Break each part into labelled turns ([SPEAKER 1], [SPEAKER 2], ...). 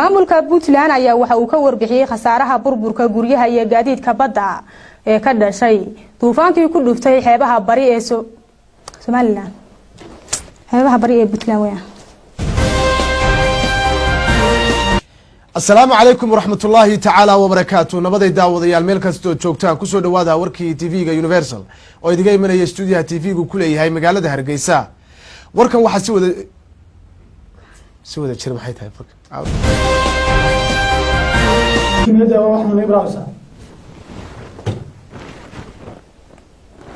[SPEAKER 1] maamulka Puntland ayaa waxa uu ka warbixiyay khasaaraha burburka guryaha iyo gaadiidka badda ee ka dhashay duufaankii ku dhuftay xeebaha bari ee Somaliland xeebaha bari ee Puntland weeyaan.
[SPEAKER 2] السلام عليكم ورحمة الله تعالى وبركاته نبضي داود يا الملك استو جوجتان كسو دوادا وركي تي في يونيفرسال oo idiga imanaya studio TV gu kuleeyahay magaalada Hargeysa warkan waxa si wada jir maxay tahay farka
[SPEAKER 3] kimada waxaan la ibraahsan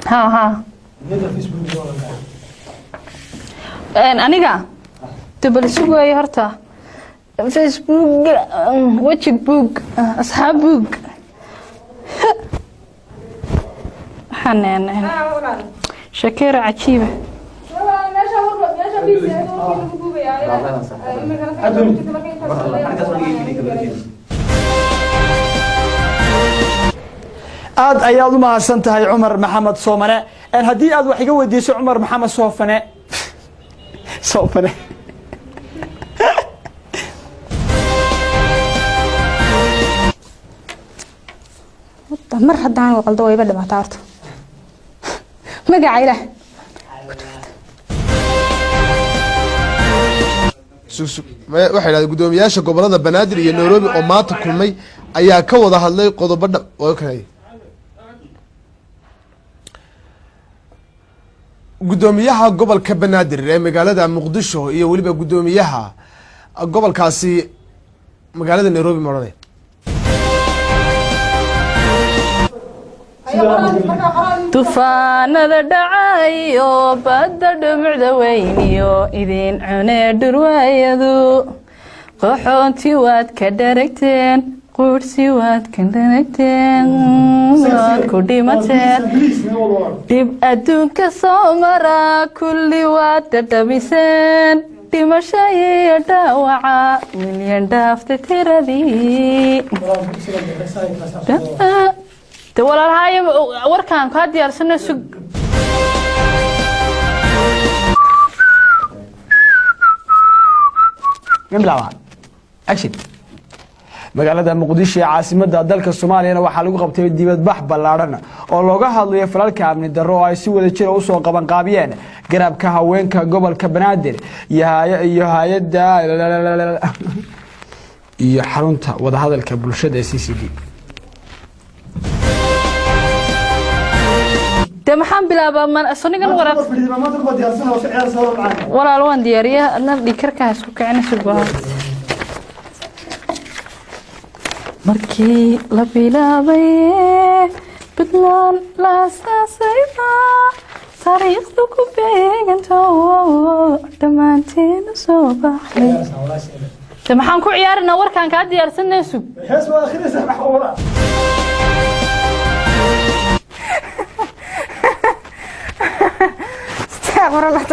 [SPEAKER 1] ha
[SPEAKER 3] nida Facebook wala
[SPEAKER 1] aniga tibal sugay horta Facebook واتشبوك أصحابك حنان شكيرة عجيبة
[SPEAKER 3] aad ayaad u mahadsan tahay Cumar Maxamed Soomane aan hadii aad wax iga weydiiso Cumar Maxamed Soofane
[SPEAKER 1] مر هدان وقلدو way badhama taarto magaca ilaah
[SPEAKER 2] waxa ila gudoomiyaasha gobolada Banaadir iyo Nairobi oo maanta kulmay ayaa ka wada hadlay qodobada gudoomiyaha gobolka Banaadir ee magaalada Muqdisho iyo waliba gudoomiyaha gobolkaasi magaalada Nairobi maray
[SPEAKER 1] tufaanada dhacayo badda dhumucda weyniyo idin cunee dhurwaayadu qoxoonti waad ka dharagteen quursi waad ka dharagteen waad ku dhimateen dhib adduunka soo mara kulli waad dhadhamiseen dhimasho iyo dhaawaca milyan dhaafta tiradii ولا هاي وركان كاد يارسنا سوق
[SPEAKER 3] نبلع أكشن magaalada Muqdisho ee caasimadda dalka Soomaaliya waxa lagu qabtay dibad bax ballaaran oo looga hadlayo falalka amni darro ay si wada jir u soo qaban qaabiyeen garabka haweenka gobolka Banaadir iyo hay'adda iyo xarunta wada hadalka bulshada ee CCD
[SPEAKER 1] maxaan bilaabaa man asonigan waraq walaal waan diyaariyaa ana dhikarka isku kicina subaha markii la bilaabay Puntland la saasayba taariikhdu ku beeganto dhamaanteen soo baxay maxaan ku ciyaarinaa warkaan ka diyaarsanay sug
[SPEAKER 3] hees waa akhriisa maxawala
[SPEAKER 1] استغفر الله